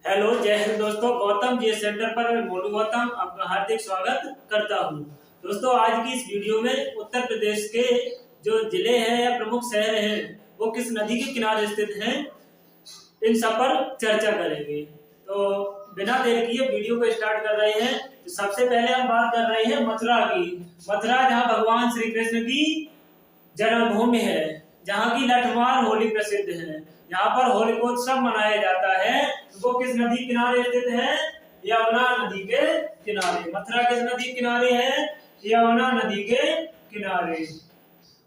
Hello, जय हिंद दोस्तों। Gautam ji centre पर मैं मोनू गौतम आपका हार्दिक स्वागत करता हूं। दोस्तों, आज की इस वीडियो में उत्तर प्रदेश के जो जिले हैं या प्रमुख शहर हैं वो किस नदी के किनारे स्थित हैं, इन सब पर चर्चा करेंगे। तो बिना देर किए वीडियो को स्टार्ट कर रहे हैं। तो सबसे पहले हम बात कर रहे हैं मथुरा की। मथुरा जहाँ भगवान श्री कृष्ण की जन्मभूमि है, जहाँ की लठमार होली प्रसिद्ध है, यहाँ पर होलिकोत्सव मनाया जाता है। वो किस नदी किनारे स्थित है? यमुना नदी के किनारे। मथुरा किस नदी किनारे है? यमुना नदी के किनारे।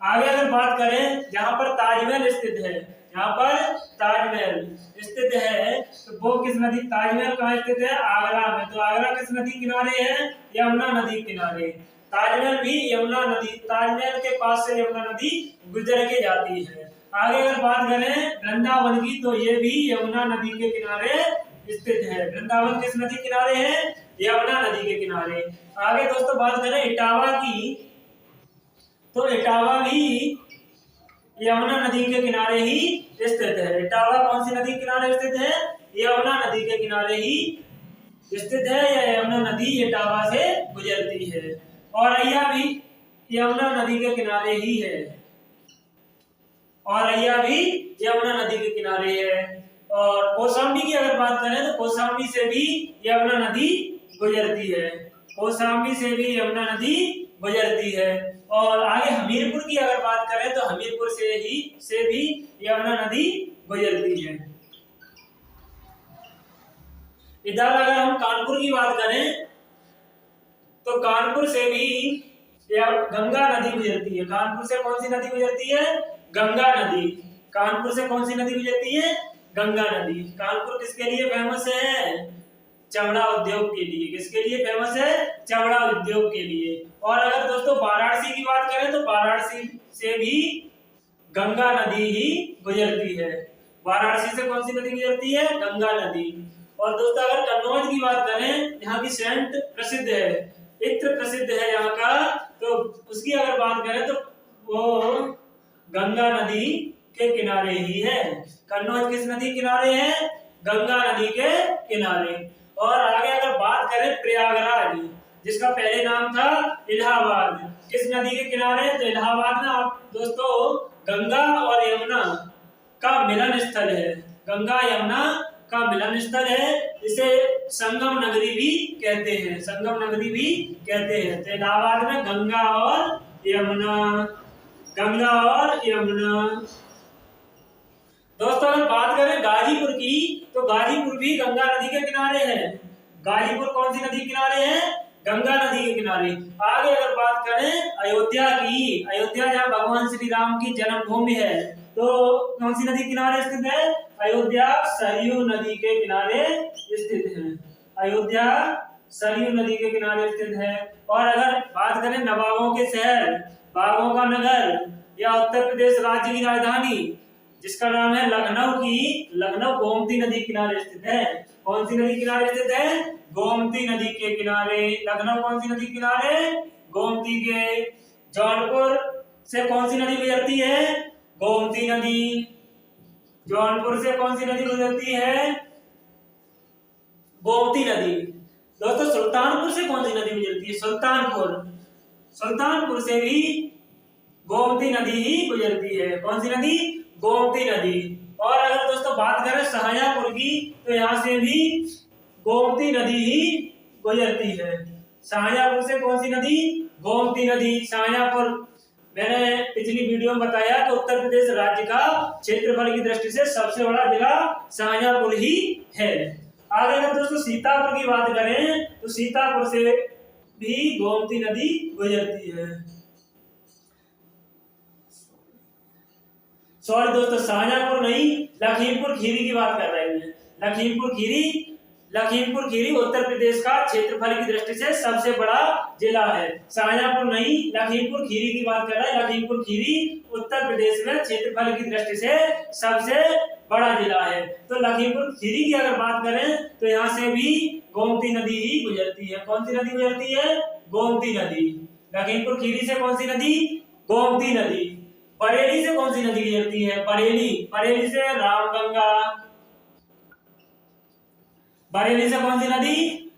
आगे अगर बात करें, जहाँ पर ताजमहल स्थित है, यहाँ पर ताजमहल स्थित है, तो वो किस नदी? ताजमहल कहाँ स्थित है? आगरा में। तो आगरा किस नदी किनारे है? यमुना नदी किनारे। ताजमहल भी यमुना नदी, ताजमहल के पास से यमुना नदी गुजर के जाती है। आगे अगर बात करें वृंदावन की, तो ये भी यमुना नदी के किनारे स्थित है। वृंदावन किस नदी किनारे है? यमुना नदी के किनारे। आगे दोस्तों बात करें इटावा की, तो इटावा भी यमुना नदी के किनारे ही स्थित है। इटावा कौन सी नदी के किनारे स्थित है? यमुना नदी के किनारे ही स्थित है, या यमुना नदी इटावा से गुजरती है। औरैया भी यमुना नदी के किनारे ही है। औरैया भी यमुना नदी के किनारे है। और कौशाम्बी की अगर बात करें, तो कौशाम्बी से भी यमुना नदी गुजरती है। कौशाम्बी से भी यमुना नदी गुजरती है। और आगे हमीरपुर की अगर बात करें, तो हमीरपुर से भी यमुना नदी गुजरती है। इधर अगर हम कानपुर की बात करें, तो कानपुर से भी गंगा नदी गुजरती है। कानपुर से कौन सी नदी गुजरती है? गंगा नदी। कानपुर से कौन सी नदी गुजरती है? गंगा नदी। कानपुर किसके लिए फेमस है? चमड़ा उद्योग के लिए। किसके लिए फेमस है? चमड़ा उद्योग के लिए। और अगर दोस्तों वाराणसी की बात करें, तो वाराणसी से भी गंगा नदी ही गुजरती है। वाराणसी से कौन सी नदी गुजरती है? गंगा नदी। और दोस्तों अगर कन्नौज की बात करें, यहाँ की सेंट प्रसिद्ध है, इत्र प्रसिद्ध है यहाँ का, तो उसकी अगर बात करें तो वो गंगा नदी के किनारे ही है। कन्नौज किस नदी किनारे है? गंगा नदी के किनारे। और आगे अगर बात करें प्रयागराज, जिसका पहले नाम था इलाहाबाद, किस नदी के किनारे? तो इलाहाबाद में आप दोस्तों गंगा और यमुना का मिलन स्थल है। गंगा यमुना का मिलन स्थल है। इसे संगम नगरी भी कहते हैं। संगम नगरी भी कहते हैं। तो इलाहाबाद में गंगा और यमुना, गंगा और यमुना। दोस्तों अगर बात करें गाजीपुर की, तो गाजीपुर भी गंगा नदी के किनारे है। गाजीपुर कौन सी नदी किनारे है? गंगा नदी के किनारे। आगे अगर बात करें अयोध्या की, अयोध्या जहाँ भगवान श्री राम की जन्मभूमि है, तो कौन सी नदी किनारे स्थित है? अयोध्या सरयू नदी के किनारे स्थित है। अयोध्या सरयू नदी के किनारे स्थित है। और अगर बात करें नवाबों के शहर, बागों का नगर, या उत्तर प्रदेश राज्य की राजधानी जिसका नाम है लखनऊ की, लखनऊ गोमती नदी किनारे स्थित है। कौन सी नदी किनारे स्थित है? गोमती नदी के किनारे। लखनऊ कौन सी नदी किनारे? गोमती के। जौनपुर से कौन सी नदी गुजरती है? गोमती नदी। जौनपुर से कौन सी नदी गुजरती है? गोमती नदी। दोस्तों सुल्तानपुर से कौन सी नदी गुजरती है? सुल्तानपुर। सुल्तानपुर से भी गोमती नदी ही गुजरती है। कौन सी नदी? गोमती नदी। और अगर दोस्तों बात करें शाहजहांपुर की, तो यहाँ से भी गोमती नदी ही गुजरती है। शाहजहांपुर से कौन सी नदी? गोमती नदी। शाहजहांपुर मैंने पिछली वीडियो में बताया कि उत्तर प्रदेश राज्य का क्षेत्रफल की दृष्टि से सबसे बड़ा जिला शाहजहांपुर ही है। आगे अगर दोस्तों सीतापुर की बात करें, तो सीतापुर से भी गोमती नदी गुजरती है। सॉरी दोस्तों, शाहजहांपुर नहीं, लखीमपुर खीरी की बात कर रहे हैं। लखीमपुर खीरी उत्तर प्रदेश का क्षेत्रफल की दृष्टि से सबसे बड़ा जिला है। शाहजहांपुर नहीं, लखीमपुर खीरी की बात कर रहे हैं। लखीमपुर खीरी उत्तर प्रदेश में क्षेत्रफल की दृष्टि से सबसे बड़ा जिला है। तो लखीमपुर खीरी की अगर बात करें, तो यहाँ से भी गोमती नदी ही गुजरती है। कौन सी नदी गुजरती है? गोमती नदी। लखीमपुर खीरी से कौन सी नदी? गोमती नदी। बरेली से कौन सी नदी गुजरती है? बरेली। बरेली से रामगंगा। बरेली से कौन सी नदी?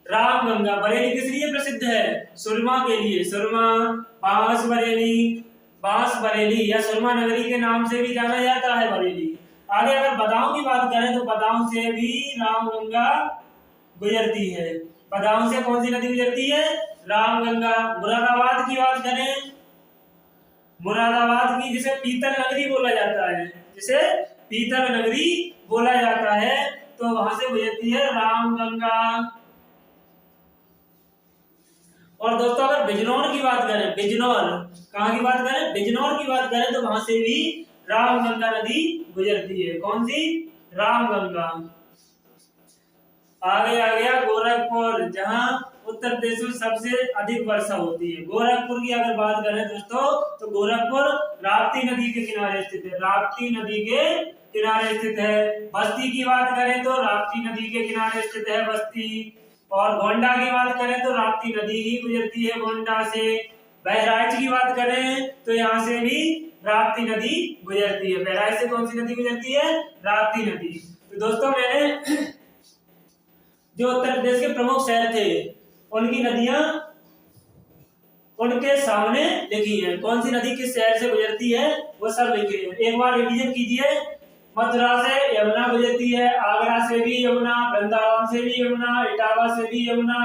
रामगंगा। बरेली किस लिए प्रसिद्ध है? सुरमा के लिए। सुरमा, बांस बरेली, बांस बरेली या सुरमा नगरी के नाम से भी जाना जाता है बरेली। आगे अगर बदाऊं की बात करें तो बदाऊं से भी रामगंगा गुजरती है। बदाऊं से कौन सी नदी गुजरती है? रामगंगा। मुरादाबाद की बात करें, मुरादाबाद की जिसे पीतल नगरी बोला जाता है, जिसे पीतल नगरी बोला जाता है, तो वहां से गुजरती है रामगंगा। और दोस्तों अगर बिजनौर की बात करें, बिजनौर कहाँ की बात करें? बिजनौर की बात करें तो वहां से भी रामगंगा नदी गुजरती है। कौन सी? रामगंगा। आगे आ गया गोरखपुर, जहां उत्तर प्रदेश में सबसे अधिक वर्षा होती है। गोरखपुर की अगर बात करें दोस्तों तो गोरखपुर राप्ती नदी के किनारे स्थित है। राप्ती नदी के किनारे स्थित है। बस्ती की बात करें तो राप्ती नदी के किनारे स्थित है बस्ती। और गोंडा की बात करें तो राप्ती नदी ही गुजरती है गोंडा से। बहराइच की बात करें तो यहाँ से भी राप्ती नदी गुजरती है। बहराइच से कौन सी नदी गुजरती है? राप्ती नदी। तो दोस्तों मैंने जो उत्तर प्रदेश के प्रमुख शहर थे उनकी नदियां उनके सामने लिखी है। कौन सी नदी किस शहर से गुजरती है वो सब लिखे हैं। एक बार रिवीजन कीजिए। मथुरा से यमुना गुजरती है, आगरा से भी यमुना, वृंदावन से भी यमुना, इटावा से भी यमुना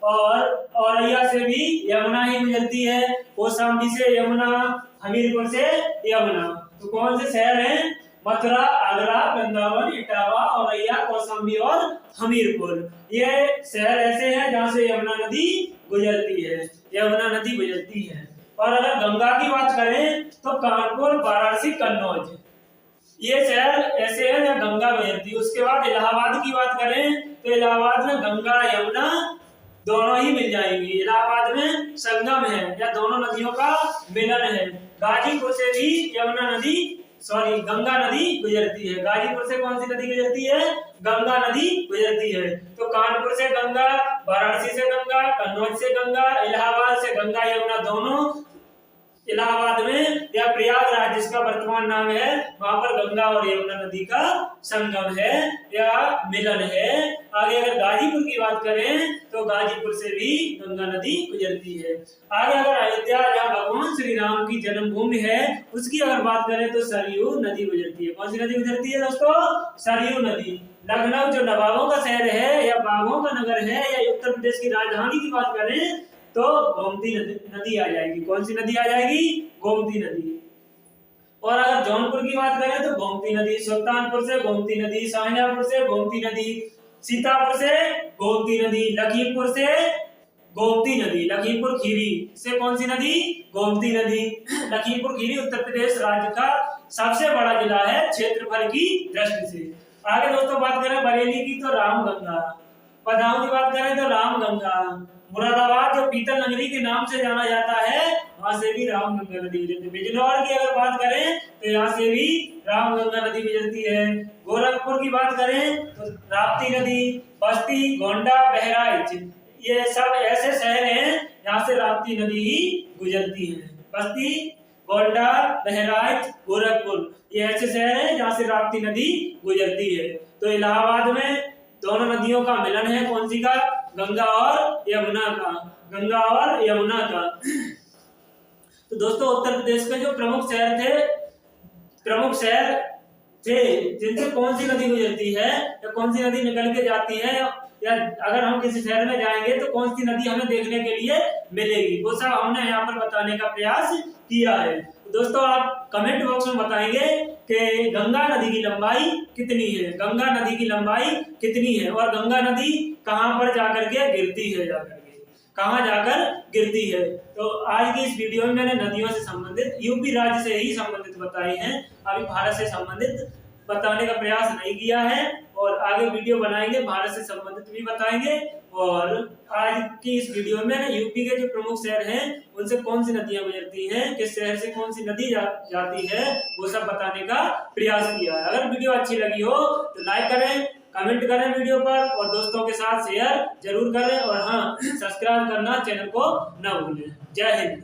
और औरैया से भी यमुना ही गुजरती है। कौशाम्बी से यमुना, हमीरपुर से यमुना। तो कौन से शहर हैं? मथुरा, आगरा, वृंदावन, इटावा, औरैया, कौशाम्बी और हमीरपुर। ये शहर ऐसे हैं जहाँ से यमुना नदी गुजरती है। यमुना नदी गुजरती है। और अगर गंगा की बात करें तो कानपुर, वाराणसी, कन्नौज, ये शहर ऐसे हैं जहाँ गंगा गुजरती है। उसके बाद इलाहाबाद की बात करें तो इलाहाबाद में गंगा यमुना दोनों ही मिल जाएंगी। इलाहाबाद में संगम है या दोनों नदियों का मिलन है। गाजीपुर से भी यमुना नदी गंगा नदी गुजरती है। गाजीपुर से कौन सी नदी गुजरती है? गंगा नदी गुजरती है। तो कानपुर से गंगा, वाराणसी से गंगा, कन्नौज से गंगा, इलाहाबाद से गंगा यमुना दोनों। इलाहाबाद में या प्रयागराज जिसका वर्तमान नाम है वहां पर गंगा और यमुना नदी का संगम है या मिलन है। आगे अगर गाजीपुर की बात करें तो गाजीपुर से भी गंगा नदी गुजरती है। आगे अगर अयोध्या जहाँ भगवान श्री राम की जन्मभूमि है उसकी अगर बात करें तो सरयू नदी गुजरती है। कौन सी नदी गुजरती है दोस्तों? सरयू नदी। लखनऊ जो नवाबों का शहर है या बागों का नगर है या उत्तर प्रदेश की राजधानी की बात करें तो गोमती नदी आ जाएगी। कौन सी नदी आ जाएगी? गोमती नदी। और अगर जौनपुर की बात करें तो गोमती नदी, सुल्तानपुर से गोमती नदी, शाहजहांपुर से गोमती नदी, सीतापुर से गोमती नदी, लखीमपुर से गोमती नदी, लखीमपुर खीरी से कौन सी नदी? गोमती नदी। लखीमपुर खीरी उत्तर प्रदेश राज्य का सबसे बड़ा जिला है क्षेत्रफल की दृष्टि से। आगे दोस्तों बात करें बरेली की तो रामगंगा। बदाऊं की बात करें तो रामगंगा। मुरादाबाद जो पीतल नगरी के नाम से जाना जाता है वहां से भी रामगंगा नदी गुजरती है। बिजनौर की अगर बात करें तो यहाँ से भी रामगंगा नदी गुजरती है। गोरखपुर की बात करें तो राप्ती नदी, बस्ती, गोंडा, बहराइच, ये सब ऐसे शहर हैं जहाँ से राप्ती नदी ही गुजरती है। बस्ती, गोंडा, बहराइच, गोरखपुर ये ऐसे शहर हैं जहाँ से राप्ती नदी गुजरती है। तो इलाहाबाद में दोनों नदियों का मिलन है। कौन सी का? गंगा और यमुना का। गंगा और यमुना का। तो दोस्तों उत्तर प्रदेश के जो प्रमुख शहर थे जिनसे कौन सी नदी गुजरती है या कौन सी नदी निकल के जाती है या अगर हम किसी शहर में जाएंगे तो कौन सी नदी हमें देखने के लिए मिलेगी, वो सब हमने यहाँ पर बताने का प्रयास किया है। दोस्तों आप कमेंट बॉक्स में बताएंगे कि गंगा नदी की लंबाई कितनी है, गंगा नदी की लंबाई कितनी है और गंगा नदी कहाँ पर जाकर के गिरती है, कहाँ जाकर गिरती है। तो आज की इस वीडियो में मैंने नदियों से संबंधित यूपी राज्य से ही संबंधित बताई हैं, अभी भारत से संबंधित बताने का प्रयास नहीं किया है और आगे वीडियो बनाएंगे भारत से संबंधित भी बताएंगे। और आज की इस वीडियो में यूपी के जो प्रमुख शहर हैं उनसे कौन सी नदियां गुजरती हैं, किस शहर से कौन सी नदी जाती है, वो सब बताने का प्रयास किया है। अगर वीडियो अच्छी लगी हो तो लाइक करें, कमेंट करें वीडियो पर और दोस्तों के साथ शेयर जरूर करें और हाँ सब्सक्राइब करना चैनल को न भूलें। जय हिंद।